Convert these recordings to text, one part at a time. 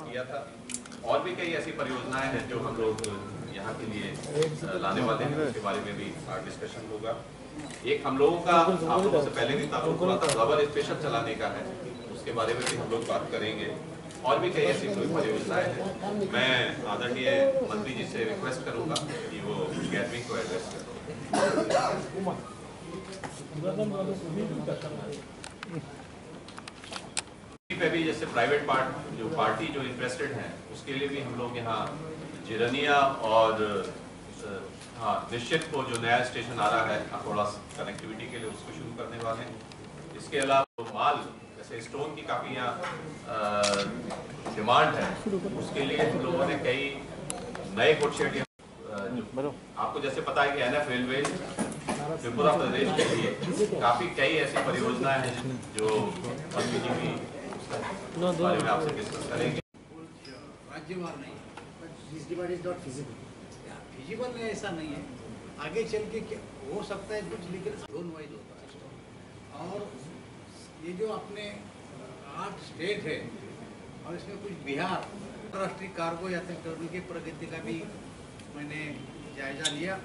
किया था। और भी कई ऐसी परियोजनाएं हैं जो हम लोग यहाँ के लिए लाने वाले हैं, उसके बारे में भी डिस्कशन होगा। एक हम लोगों का आप लोगों से पहले भी ताल्लुक हुआ था रबर स्टेशन चलाने का है, उसके बारे में भी हम लोग बात करेंगे। और भी कई ऐसी कोई परियोजनाएं हैं। मैं आदरणीय मंत्री जी से रिक्वेस्ट करूंगा कि वो गैदरिंग को एड्रेस करें। पे भी जैसे प्राइवेट पार्टी जो इंटरेस्टेड हैं उसके लिए भी हम लोग यहाँ जिरनिया और निश्चित को जो नया स्टेशन आ रहा है अखोड़ा कनेक्टिविटी के लिए उसको शुरू करने वाले हैं। इसके अलावा तो माल जैसे स्टोन की काफ़ी यहाँ डिमांड है, उसके लिए हम लोगों ने कई नए गुडशेड आपको जैसे पता है कि NF रेलवे त्रिपुरा प्रदेश के लिए काफ़ी कई ऐसी परियोजनाएं हैं जो मंत्री जी भी बारे में आपसे डिस्कस करेंगे। राज्यवार नहीं, फिजिबल नहीं, ऐसा नहीं है। आगे चल के क्या हो सकता है कुछ, लेकिन जोन वाइज होता है। और ये जो अपने 8 स्टेट है और इसमें कुछ बिहार अंतर्राष्ट्रीय कार्गो यात्रा करने की प्रगति का भी मैंने जायजा लिया।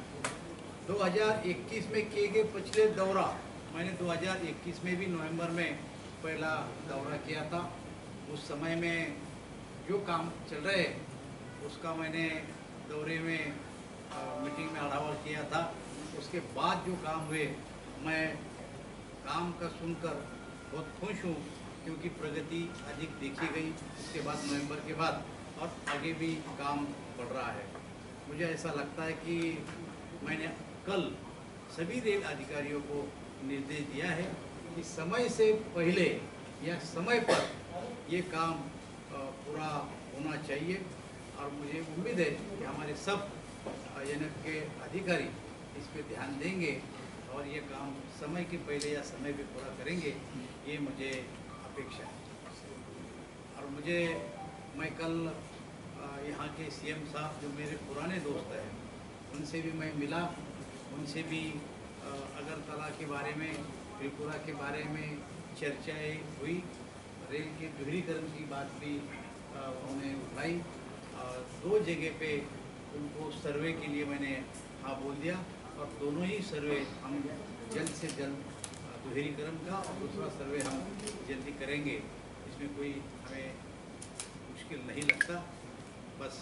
2021 में किए गए पिछले दौरा मैंने 2021 में भी नवंबर में पहला दौरा किया था। उस समय में जो काम चल रहे उसका मैंने दौरे में मीटिंग में अड़ावल किया था। उसके बाद जो काम हुए मैं काम का सुनकर बहुत खुश हूँ, क्योंकि प्रगति अधिक देखी गई उसके बाद नवंबर के बाद, और आगे भी काम बढ़ रहा है। मुझे ऐसा लगता है कि मैंने कल सभी रेल अधिकारियों को निर्देश दिया है कि समय से पहले या समय पर ये काम पूरा होना चाहिए। और मुझे उम्मीद है कि हमारे सब NF के अधिकारी इस पे ध्यान देंगे और ये काम समय के पहले या समय पे पूरा करेंगे, ये मुझे अपेक्षा है। और मैं कल यहाँ के CM साहब जो मेरे पुराने दोस्त हैं उनसे भी मैं मिला, उनसे भी अगरतला के बारे में, त्रिपुरा के बारे में चर्चाएं हुई। रेल के दोहरीकरण की बात भी उन्होंने उठाई। 2 जगह पे उनको सर्वे के लिए मैंने हाँ बोल दिया, और दोनों ही सर्वे हम जल्द से जल्द दोहरीकरण का और दूसरा सर्वे हम जल्दी करेंगे। इसमें कोई हमें मुश्किल नहीं लगता। बस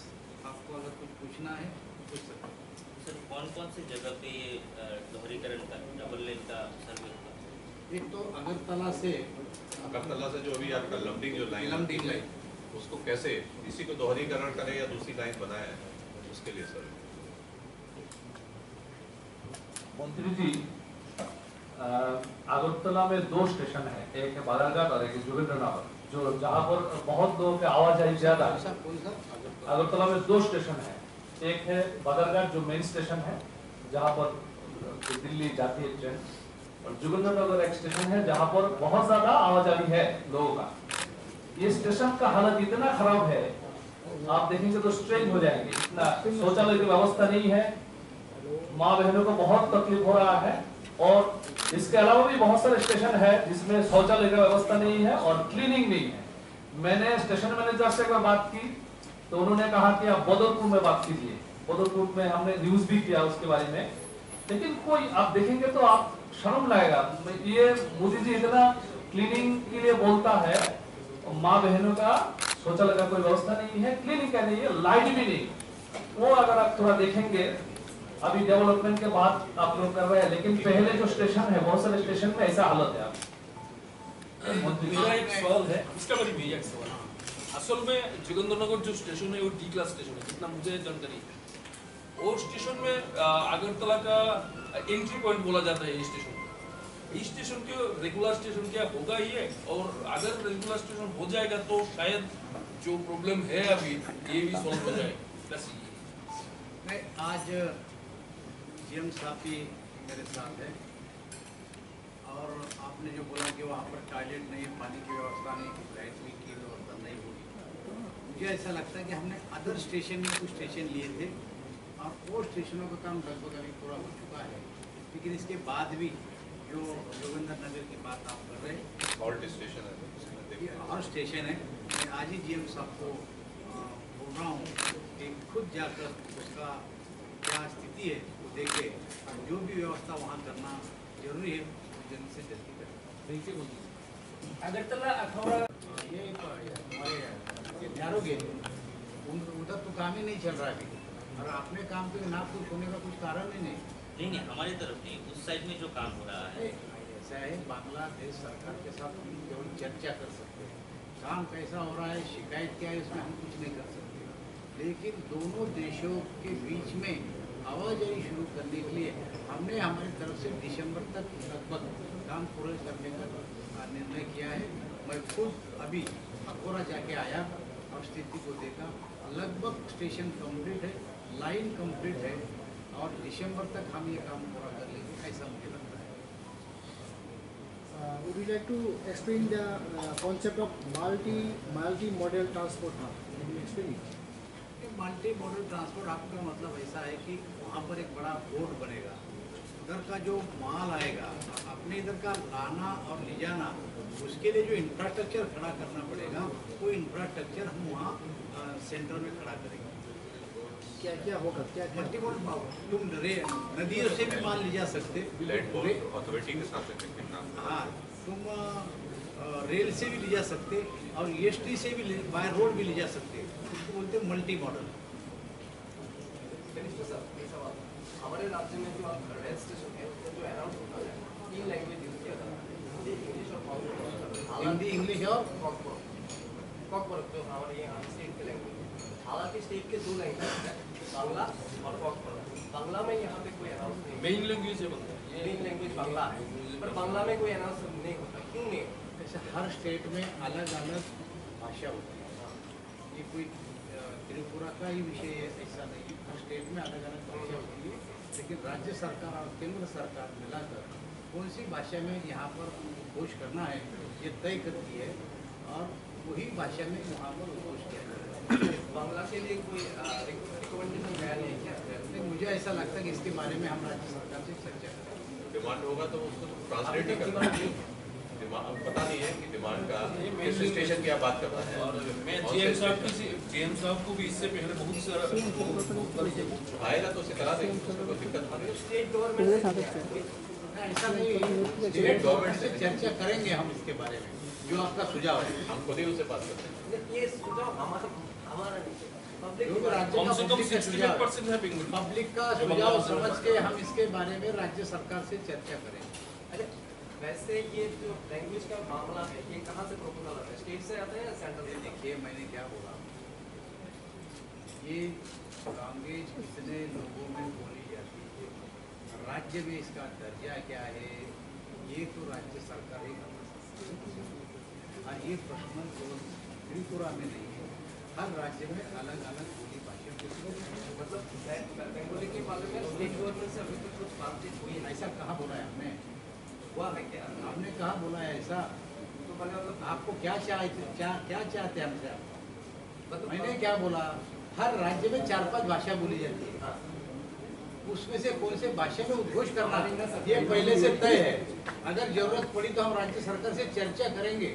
आपको अगर कुछ पूछना है तो पूछ सकते हैं। सर, कौन सी जगह पे ये दोहरीकरण का डबल लेन का सर्वे होगा? एक तो अगरतला से जो अभी आपका लमडिंग लाइन उसको कैसे इसी को दोहरीकरण करें या दूसरी लाइन बनाए उसके लिए सर। मंत्री जी, अगरतला में 2 स्टेशन है, एक है बादलघाट और एक है जोगिंद्रनगर, जो जहाँ पर बहुत लोगों की आवाजाही ज्यादा है। अगरतला में 2 स्टेशन है, एक है बादलघाट जो मेन स्टेशन है जहाँ पर दिल्ली जाती है ट्रेन, और जोगिंद्रनगर एक स्टेशन है जहाँ पर बहुत ज्यादा आवाजाही है लोगों का। ये स्टेशन का हालत इतना खराब है, आप देखेंगे तो स्ट्रेन हो जाएंगे। इतना शौचालय की व्यवस्था नहीं है, माँ बहनों को बहुत तकलीफ हो रहा है। और इसके अलावा भी बहुत सारे स्टेशन है जिसमें शौचालय की व्यवस्था नहीं है और क्लीनिंग नहीं है। मैंने स्टेशन मैनेजर से एक बार बात की तो उन्होंने कहा कि आप बदरपुर में बात कीजिए। बदरपुर में हमने न्यूज भी किया उसके बारे में, लेकिन कोई आप देखेंगे तो आप शर्म लगेगा। ये मोदी जी इतना क्लीनिंग के लिए बोलता है, माँ बहनों का शौचालय का कोई व्यवस्था नहीं है, क्लीनिंग का नहीं है, लाइट भी नहीं। वो अगर आप थोड़ा देखेंगे, अभी डेवलपमेंट के बाद आप लोग कर रहे हैं, लेकिन पहले जो स्टेशन है बहुत सारे स्टेशन में ऐसा हालत है। मेरा एक सवाल है, इसका बारे में एक सवाल। असल में जोगिंद्रनगर जो स्टेशन है वो D क्लास स्टेशन है, जितना मुझे जानकारी है। वो स्टेशन में अगरतला का एंट्री पॉइंट बोला जाता है। इस स्टेशन के रेगुलर स्टेशन क्या होगा ही है, और अगर रेगुलर स्टेशन हो जाएगा तो शायद जो प्रॉब्लम है अभी ये भी सॉल्व हो जाएगा। मैं आज CM साहब भी मेरे साथ है, और आपने जो बोला कि वहाँ पर टॉयलेट नहीं, पानी की व्यवस्था नहीं, लाइट की व्यवस्था नहीं होगी, मुझे ऐसा लगता है कि हमने अदर स्टेशन में कुछ स्टेशन लिए थे और वो स्टेशनों का काम लगभग अभी पूरा हो चुका है। लेकिन इसके बाद भी जो जोगिंदर नगर की बात आप कर रहे हैं, हॉल्ट स्टेशन है उसमें ये देखिए। हर स्टेशन है। मैं आज ही GM साहब को बोल रहा हूँ कि खुद जाकर उसका क्या स्थिति है वो देखे, और जो भी व्यवस्था वहाँ करना जरूरी है वो जल्द से जल्दी करें। अगरतला अखौरा ये हमारे नैरो गेज उधर तो काम ही नहीं चल रहा अभी, और अपने काम पे ना कुछ होने का कुछ कारण ही नहीं। नहीं नहीं, हमारी तरफ नहीं, उस साइड में जो काम हो रहा है। ऐसा है, बांग्लादेश सरकार के साथ हम केवल चर्चा कर सकते हैं, काम कैसा हो रहा है, शिकायत क्या है, इसमें हम कुछ नहीं कर सकते। लेकिन दोनों देशों के बीच में आवाजाही शुरू करने के लिए हमने हमारी तरफ से दिसंबर तक लगभग काम पूरा करने का निर्णय किया है। मैं खुद अभी अखौरा जाके आया और स्थिति को देखा, लगभग स्टेशन कंप्लीट है, लाइन कंप्लीट है, और दिसंबर तक हम ये काम पूरा कर लेंगे, ऐसा मुझे लगता है। Would you like to explain the concept of multi-modal transport hub? Can you explain it? Multi modal transport hub का मतलब ऐसा है कि वहाँ पर एक बड़ा बोर्ड बनेगा, उधर का जो माल आएगा अपने इधर का लाना और ले जाना, उसके लिए जो इंफ्रास्ट्रक्चर खड़ा करना पड़ेगा, वो इंफ्रास्ट्रक्चर हम वहाँ सेंटर में खड़ा करेंगे। क्या क्या होगा, क्या क्या मल्टी मॉडल तुम नदियों से भी माल ले जा सकते, लैंड बोर्ड अथॉरिटी के साथ कितना। हाँ, तुम रेल से भी ले जा सकते और EST से भी बाय रोड भी ले जा सकते, उसको बोलते हैं मल्टी मॉडल। हमारे राज्य में जो आप रेल स्टेशन है जो अनाउंस होता है 3 लैंग्वेज यूज किया जाता है, इंग्लिश और कॉकवर्क। हिंदी, इंग्लिश और कॉकवर्क जो हमारे यहाँ स्टेट के लैंग्वेज है। हालांकि स्टेट के 2 लैंग्वेज है, बांग्ला और कॉकवर्क। बांग्ला में यहाँ पे कोई अनाउंस नहीं, मेन लैंग्वेज है बंदा, मेन लैंग्वेज बांग्ला है, पर बांग्ला में कोई अनाउंस नहीं होता। क्यों नहीं होता? ऐसे हर स्टेट में अलग अलग भाषा होती है, ये कोई त्रिपुरा का ही विषय है ऐसा नहीं है, हर स्टेट में अलग अलग भाषा होती है। लेकिन राज्य सरकार और केंद्र सरकार मिलाकर कौन सी भाषा में यहाँ पर उद्घोष करना है ये तय करती है, और वही भाषा में वहाँ पर उद्घोष किया जाता है। बांग्ला के लिए कोई रिकमेंडेशन गया नहीं क्या? लेकिन मुझे ऐसा लगता है कि इसके बारे में हम राज्य सरकार से चर्चा करें। डिमांड होगा तो उसको ट्रांसलेट ही करना है। डिमांड पता नहीं है कि डिमांड का किस स्टेशन की आप बात कर रहे हैं। और मैं GM साहब को भी इससे पहले बहुत सारा आएगा तो उसे करा देंगे, उसमें कोई दिक्कत नहीं है। स्टेट गवर्नमेंट ऐसा नहीं है, स्टेट गवर्नमेंट से चर्चा करेंगे हम इसके बारे में, जो आपका सुझाव है। हम खुद ही उनसे बात करते हैं। ये सुझाव हमारा नहीं, पब्लिक जो राज्य कम का से कम पब्लिक का सुझाव 68% है बेंगलुरु। पब्लिक का सुझाव समझ के हम इसके बारे में राज्य सरकार से चर्चा करें। अरे वैसे ये जो लैंग्वेज का मामला है ये कहाँ से प्रोपोजल आता है, स्टेट से आता है या सेंट्रल से? देखिए मैंने क्या बोला, ये लैंग्वेज कितने लोगों में बोली जाती है, राज्य में इसका दर्जा क्या है, ये तो राज्य सरकार ही कर सकती है। और ये प्रश्न केवल त्रिपुरा में नहीं है, हर राज्य में अलग अलग बोली भाषा मतलब बेंगोली के बारे में स्टेट गवर्नमेंट से अभी तक कुछ बातचीत हुई है? ऐसा कहाँ बोला है हमने? हुआ है क्या? हमने कहाँ बोला है ऐसा? तो मैंने मतलब आपको क्या क्या चाहते हैं हमसे आप? मतलब मैंने क्या बोला, हर राज्य में 4-5 भाषा बोली जाती है, हाँ, उसमें से कौन से भाषा में उद्घोष करना ये पहले से तय है। अगर जरूरत पड़ी तो हम राज्य सरकार से चर्चा करेंगे।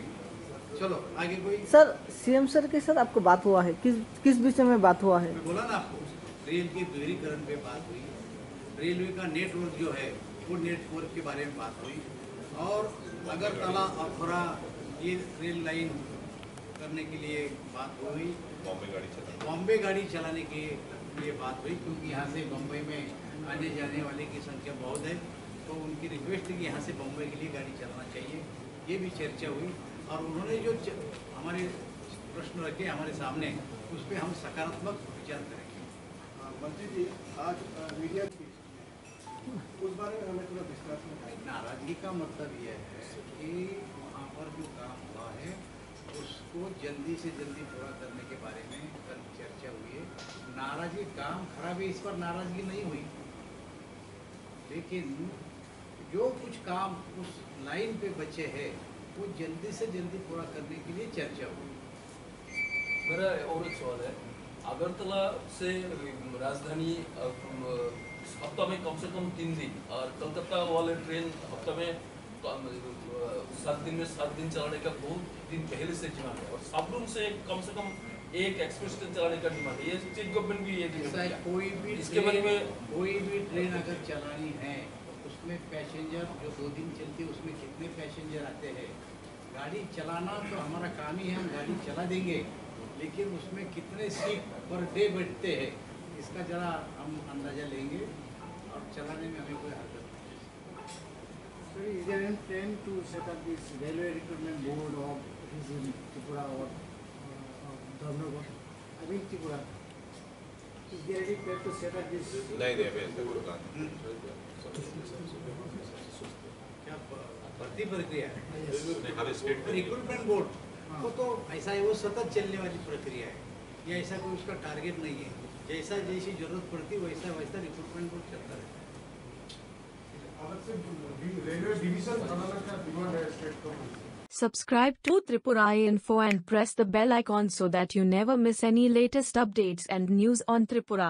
चलो आगे कोई। सर CM सर के साथ आपको बात हुआ है, किस विषय में बात हुआ है? मैं बोला ना आपको, रेल के दोहरीकरण पे बात हुई, रेलवे का नेटवर्क जो है वो नेटवर्क के बारे में बात हुई, और अगरतला अखौरा ये रेल लाइन करने के लिए बात हुई, बॉम्बे गाड़ी चलाने के लिए बात हुई, क्योंकि यहाँ से बम्बई में आने जाने वाले की संख्या बहुत है, तो उनकी रिक्वेस्ट है कि यहाँ से बम्बई के लिए गाड़ी चलाना चाहिए, ये भी चर्चा हुई। और उन्होंने जो हमारे प्रश्न रखे हमारे सामने, उस पर हम सकारात्मक विचार करेंगे। मंत्री जी, आज मीडिया की उस बारे में हमें थोड़ा विस्तार से बताइए। नाराजगी का मतलब यह है कि वहाँ पर जो काम हुआ है उसको जल्दी से जल्दी पूरा करने के बारे में कल चर्चा हुई है। नाराजगी, काम खराब है इस पर नाराजगी नहीं हुई, लेकिन जो कुछ काम उस लाइन पे बचे हैं वो जल्दी से जल्दी पूरा करने के लिए चर्चा हुई। मेरा और एक सवाल है, अगरतला से राजधानी हफ्ता में कम से कम 3 दिन और कलकत्ता वाले ट्रेन हफ्ता में 7 दिन में 7 दिन चलाने का बहुत दिन पहले से डिमांड है और साबरूम से कम एक एक्सप्रेस ट्रेन चलाने का डिमांड है। ये स्टेट गवर्नमेंट भी ये डिमांड किया। कोई भी इसके बारे में कोई भी ट्रेन अगर चलानी है उसमें पैसेंजर जो 2 दिन चलती है उसमें कितने पैसेंजर आते हैं। गाड़ी चलाना तो हमारा काम ही है, हम गाड़ी चला देंगे, लेकिन उसमें कितने सीट पर डे बैठते हैं इसका जरा हम अंदाजा लेंगे और चलाने में हमें कोई हरकत नहीं। So is there any plan to set up this railway recruitment board or office in Tripura or Dharnagar? I mean Tripura. Is there any plan to set up this? नहीं अभी ऐसा कोई प्लान नहीं। क्या भर्ती प्रक्रिया नहीं, हर स्टेट में रिक्रूटमेंट बोर्ड वो तो ऐसा है, वो सतत चलने वाली प्रक्रिया है, या ऐसा कोई उसका टारगेट नहीं है। जैसा जैसी जरूरत पड़ती वैसा वैसा रिक्रूटमेंट बोर्ड चलता रहता है। Subscribe to Tripura Info and press the bell icon so that you never miss any latest updates and news on Tripura.